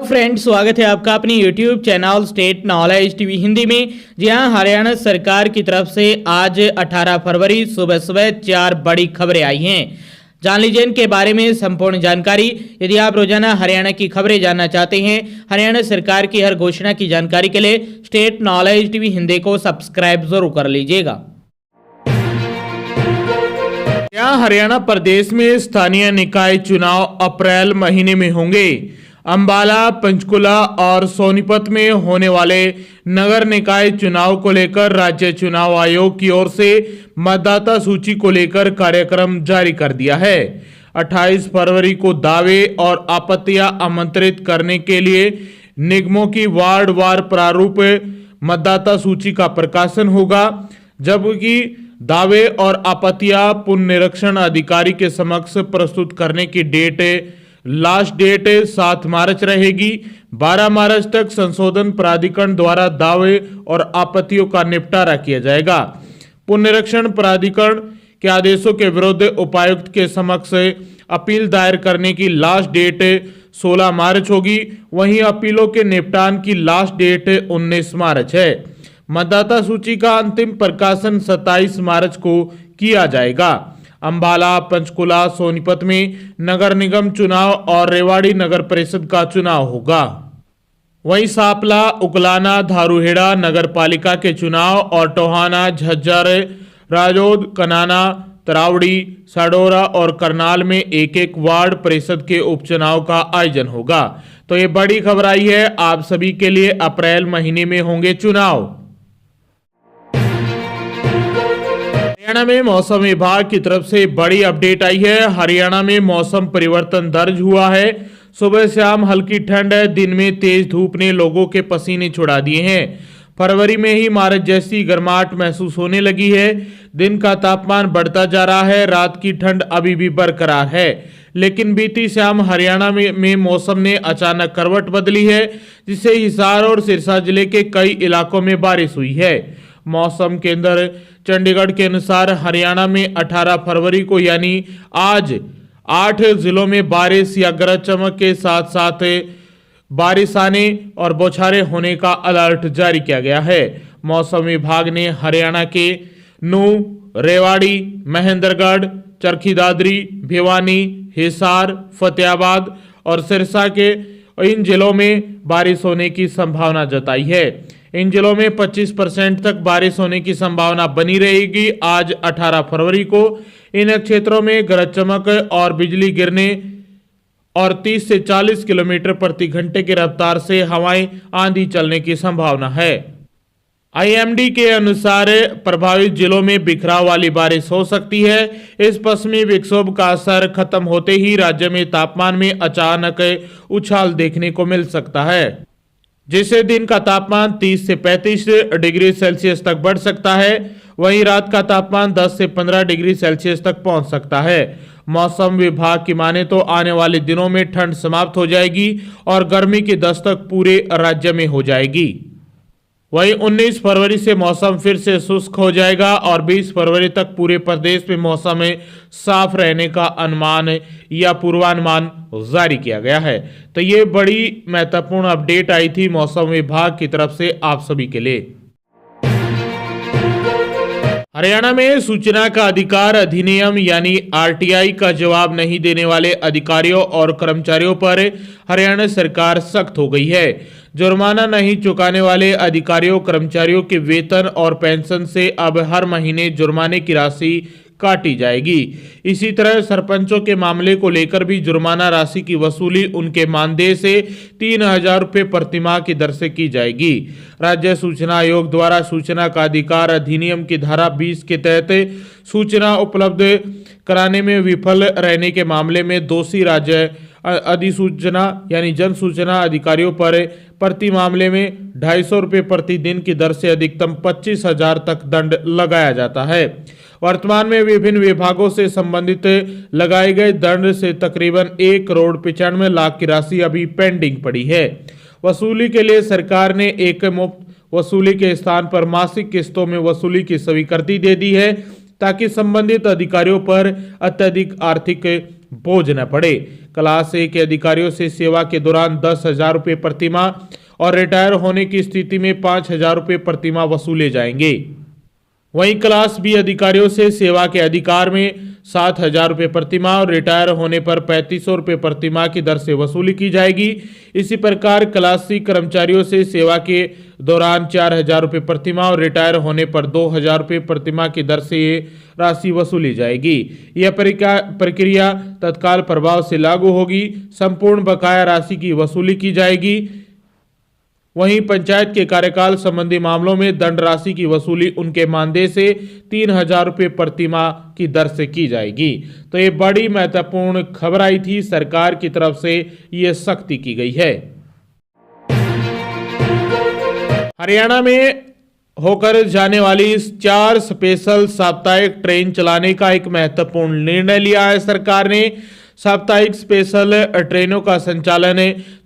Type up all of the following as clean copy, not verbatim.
Friends, स्वागत है आपका अपनी YouTube channel state knowledge TV Hindi में। जी हां, हरियाणा सरकार की तरफ से आज 18 फरवरी सुबह सुबह 4 बड़ी खबरें आई हैं। जान लीजिए इनके बारे में संपूर्ण जानकारी। यदि आप रोजाना हरियाणा की खबरें जानना चाहते हैं, हरियाणा सरकार की हर घोषणा की जानकारी के लिए स्टेट नॉलेज टीवी हिंदी को सब्सक्राइब जरूर कर लीजिएगा। हरियाणा प्रदेश में स्थानीय निकाय चुनाव अप्रैल महीने में होंगे। अंबाला, पंचकुला और सोनीपत में होने वाले नगर निकाय चुनाव को लेकर राज्य चुनाव आयोग की ओर से मतदाता सूची को लेकर कार्यक्रम जारी कर दिया है। 28 फरवरी को दावे और आपत्तियां आमंत्रित करने के लिए निगमों की वार्ड वार प्रारूप मतदाता सूची का प्रकाशन होगा, जबकि दावे और आपत्तियां पुनर्निरीक्षण अधिकारी के समक्ष प्रस्तुत करने की लास्ट डेट 7 मार्च रहेगी। 12 मार्च तक संशोधन प्राधिकरण द्वारा दावे और आपत्तियों का निपटारा किया जाएगा। पुनर्निरीक्षण प्राधिकरण के आदेशों के विरुद्ध उपायुक्त के समक्ष अपील दायर करने की लास्ट डेट 16 मार्च होगी। वहीं अपीलों के निपटान की लास्ट डेट 19 मार्च है। मतदाता सूची का अंतिम प्रकाशन 27 मार्च को किया जाएगा। अंबाला, पंचकुला, सोनीपत में नगर निगम चुनाव और रेवाड़ी नगर परिषद का चुनाव होगा। वहीं सांपला, उकलाना, धारूहेड़ा नगर पालिका के चुनाव और टोहाना, झज्जर, राजौद, कनाना, तरावड़ी, साडोरा और करनाल में एक एक वार्ड परिषद के उपचुनाव का आयोजन होगा। तो ये बड़ी खबर आई है आप सभी के लिए। अप्रैल महीने में होंगे चुनाव। हरियाणा में मौसम विभाग की तरफ से बड़ी अपडेट आई है। हरियाणा में मौसम परिवर्तन दर्ज हुआ है। सुबह शाम हल्की ठंड है, दिन में तेज धूप ने लोगों के पसीने छुड़ा दिए हैं। फरवरी में ही मार्च जैसी गर्माहट महसूस होने लगी है। दिन का तापमान बढ़ता जा रहा है, रात की ठंड अभी भी बरकरार है। लेकिन बीती शाम हरियाणा में मौसम ने अचानक करवट बदली है, जिससे हिसार और सिरसा जिले के कई इलाकों में बारिश हुई है। मौसम केंद्र चंडीगढ़ के अनुसार हरियाणा में 18 फरवरी को यानी आज 8 जिलों में बारिश या गरज चमक के साथ साथ बारिश आने और बौछारें होने का अलर्ट जारी किया गया है। मौसम विभाग ने हरियाणा के नूंह, रेवाड़ी, महेंद्रगढ़, चरखी दादरी, भिवानी, हिसार, फतेहाबाद और सिरसा के इन जिलों में बारिश होने की संभावना जताई है। इन जिलों में 25% तक बारिश होने की संभावना बनी रहेगी। आज 18 फरवरी को इन क्षेत्रों में गरज चमक और बिजली गिरने और 30 से 40 किलोमीटर प्रति घंटे की रफ्तार से हवाएं आंधी चलने की संभावना है। आईएमडी के अनुसार प्रभावित जिलों में बिखराव वाली बारिश हो सकती है। इस पश्चिमी विक्षोभ का असर खत्म होते ही राज्य में तापमान में अचानक उछाल देखने को मिल सकता है, जिससे दिन का तापमान 30 से 35 डिग्री सेल्सियस तक बढ़ सकता है। वहीं रात का तापमान 10 से 15 डिग्री सेल्सियस तक पहुंच सकता है। मौसम विभाग की माने तो आने वाले दिनों में ठंड समाप्त हो जाएगी और गर्मी की दस्तक पूरे राज्य में हो जाएगी। वहीं 19 फरवरी से मौसम फिर से शुष्क हो जाएगा और 20 फरवरी तक पूरे प्रदेश में मौसम साफ रहने का अनुमान या पूर्वानुमान जारी किया गया है। तो ये बड़ी महत्वपूर्ण अपडेट आई थी मौसम विभाग की तरफ से आप सभी के लिए। हरियाणा में सूचना का अधिकार अधिनियम यानी आरटीआई का जवाब नहीं देने वाले अधिकारियों और कर्मचारियों पर हरियाणा सरकार सख्त हो गई है। जुर्माना नहीं चुकाने वाले अधिकारियों कर्मचारियों के वेतन और पेंशन से अब हर महीने जुर्माने की राशि काटी जाएगी। इसी तरह सरपंचों के मामले को लेकर भी जुर्माना राशि की वसूली उनके मानदेय से 3000 रुपये प्रतिमाह की दर से की जाएगी। राज्य सूचना आयोग द्वारा सूचना का अधिकार अधिनियम की धारा 20 के तहत सूचना उपलब्ध कराने में विफल रहने के मामले में दोषी राज्य अधिसूचना यानी जन सूचना अधिकारियों पर प्रति मामले में 250 रुपये प्रतिदिन की दर से अधिकतम 25,000 तक दंड लगाया जाता है। वर्तमान में विभिन्न विभागों से संबंधित लगाए गए दंड से तकरीबन 1,95,00,000 की राशि अभी पेंडिंग पड़ी है। वसूली के लिए सरकार ने एक मुफ्त वसूली के स्थान पर मासिक किस्तों में वसूली की स्वीकृति दे दी है, ताकि संबंधित अधिकारियों पर अत्यधिक आर्थिक बोझ न पड़े। क्लास ए के अधिकारियों से सेवा के दौरान 10,000 रुपये प्रतिमाह और रिटायर होने की स्थिति में 5,000 रुपये प्रतिमाह वसूले जाएंगे। वहीं क्लास बी अधिकारियों से सेवा के अधिकार में 7,000 रुपये प्रतिमाह और रिटायर होने पर 3,500 रुपये प्रतिमाह की दर से वसूली की जाएगी। इसी प्रकार क्लास सी कर्मचारियों से सेवा के दौरान 4,000 रुपये प्रतिमाह और रिटायर होने पर 2,000 रुपये प्रतिमाह की दर से ये राशि वसूली जाएगी। यह प्रक्रिया तत्काल प्रभाव से लागू होगी। संपूर्ण बकाया राशि की वसूली की जाएगी। वहीं पंचायत के कार्यकाल संबंधी मामलों में दंड राशि की वसूली उनके मानदेय से 3,000 रुपये प्रतिमाह की दर से की जाएगी। तो ये बड़ी महत्वपूर्ण खबर आई थी, सरकार की तरफ से ये सख्ती की गई है। हरियाणा में होकर जाने वाली 4 स्पेशल साप्ताहिक ट्रेन चलाने का एक महत्वपूर्ण निर्णय लिया है सरकार ने। साप्ताहिक स्पेशल ट्रेनों का संचालन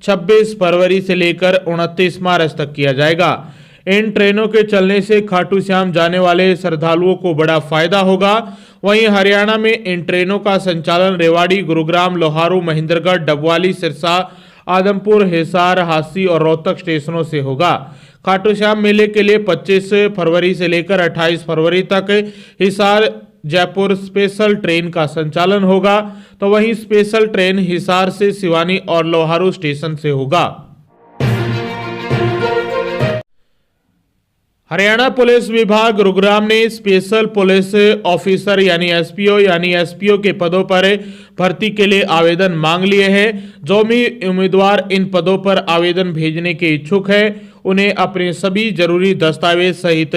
26 फरवरी से लेकर 29 मार्च तक किया जाएगा। इन ट्रेनों के चलने से खाटू श्याम जाने वाले श्रद्धालुओं को बड़ा फायदा होगा। वहीं हरियाणा में इन ट्रेनों का संचालन रेवाड़ी, गुरुग्राम, लोहारू, महेंद्रगढ़, डबवाली, सिरसा, आदमपुर, हिसार, हांसी और रोहतक स्टेशनों से होगा। खाटू श्याम मेले के लिए 25 फरवरी से लेकर 28 फरवरी तक हिसार जयपुर स्पेशल ट्रेन का संचालन होगा। तो वहीं स्पेशल ट्रेन हिसार से सिवानी और लोहारू स्टेशन से होगा। हरियाणा पुलिस विभाग गुरुग्राम ने स्पेशल पुलिस ऑफिसर यानी एसपीओ के पदों पर भर्ती के लिए आवेदन मांग लिए हैं। जो भी उम्मीदवार इन पदों पर आवेदन भेजने के इच्छुक है उन्हें अपने सभी जरूरी दस्तावेज सहित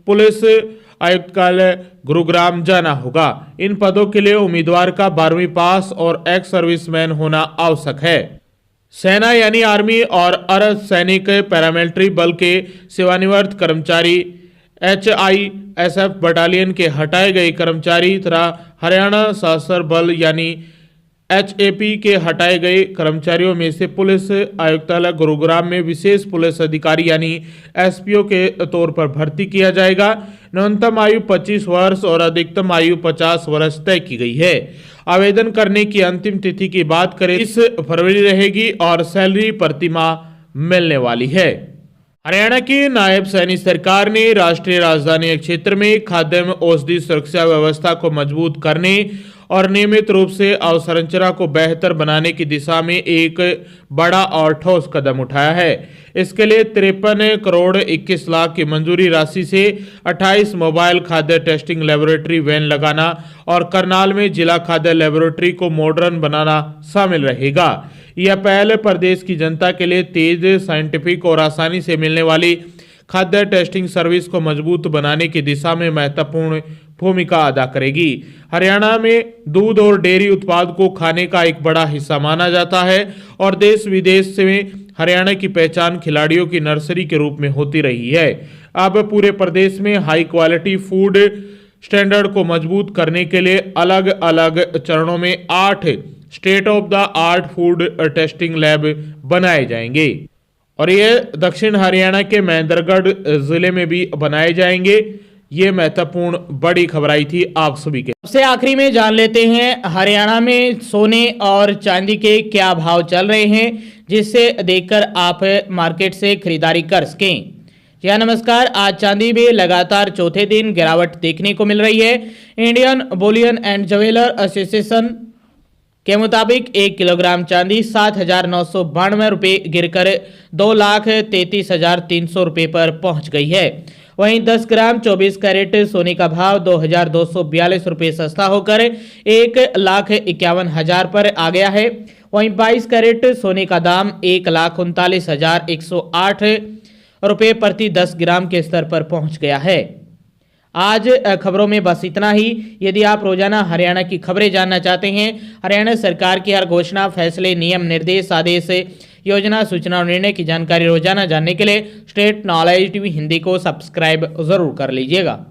पुलिस आयुक्तालय गुरुग्राम जाना होगा। इन पदों के लिए उम्मीदवार का 12वीं पास और एक्स सर्विसमैन होना आवश्यक है। सेना यानी आर्मी और अर्ध सैनिक पैरामिलिट्री बल के सेवानिवृत्त कर्मचारी, HISF बटालियन के हटाए गए कर्मचारी तथा हरियाणा सशस्त्र बल यानी HAP के हटाए गए कर्मचारियों में से पुलिस आयुक्तालय गुरुग्राम में विशेष पुलिस अधिकारी यानी SPO के तौर पर भर्ती किया जाएगा। न्यूनतम आयु 25 वर्ष और अधिकतम आयु 50 वर्ष तय की गई है। आवेदन करने की अंतिम तिथि की बात करें 30 फरवरी रहेगी और सैलरी प्रतिमाह मिलने वाली है। हरियाणा की नायब सैनी सरकार ने राष्ट्रीय राजधानी क्षेत्र में खाद्य एवं औषधि सुरक्षा व्यवस्था को मजबूत करने और नियमित रूप से अवसंरचना को बेहतर बनाने की दिशा में एक बड़ा और ठोस कदम उठाया है। इसके लिए 53 करोड़ 21 लाख की मंजूरी राशि से 28 मोबाइल खाद्य टेस्टिंग लेबोरेटरी वैन लगाना और करनाल में जिला खाद्य लेबोरेटरी को मॉडर्न बनाना शामिल रहेगा। यह पहल प्रदेश की जनता के लिए तेज, साइंटिफिक और आसानी से मिलने वाली खाद्य टेस्टिंग सर्विस को मजबूत बनाने की दिशा में महत्वपूर्ण भूमिका अदा करेगी। हरियाणा में दूध और डेयरी उत्पाद को खाने का एक बड़ा हिस्सा माना जाता है और देश विदेश में हरियाणा की पहचान खिलाड़ियों की नर्सरी के रूप में होती रही है। अब पूरे प्रदेश में हाई क्वालिटी फूड स्टैंडर्ड को मजबूत करने के लिए अलग अलग चरणों में 8 state of the art food testing lab बनाए जाएंगे और ये दक्षिण हरियाणा के महेंद्रगढ़ जिले में भी बनाए जाएंगे। ये महत्वपूर्ण बड़ी खबर आई थी आप सभी के। सबसे आखिरी में जान लेते हैं हरियाणा में सोने और चांदी के क्या भाव चल रहे हैं, जिससे देखकर आप मार्केट से खरीदारी कर सकें। जी हाँ, नमस्कार। आज चांदी में लगातार चौथे दिन गिरावट देखने को मिल रही है। Indian Boolean and jeweller association के मुताबिक 1 किलोग्राम चांदी 7,992 रुपये गिरकर 2,33,300 रुपये पर पहुंच गई है। वहीं 10 ग्राम 24 कैरेट सोने का भाव 2,242 रुपये सस्ता होकर 1,51,000 पर आ गया है। वहीं 22 कैरेट सोने का दाम 1,39,108 रुपये प्रति 10 ग्राम के स्तर पर पहुंच गया है। आज खबरों में बस इतना ही। यदि आप रोजाना हरियाणा की खबरें जानना चाहते हैं, हरियाणा सरकार की हर घोषणा, फैसले, नियम, निर्देश, आदेश, योजना, सूचना और निर्णय की जानकारी रोजाना जानने के लिए स्टेट नॉलेज टीवी हिंदी को सब्सक्राइब जरूर कर लीजिएगा।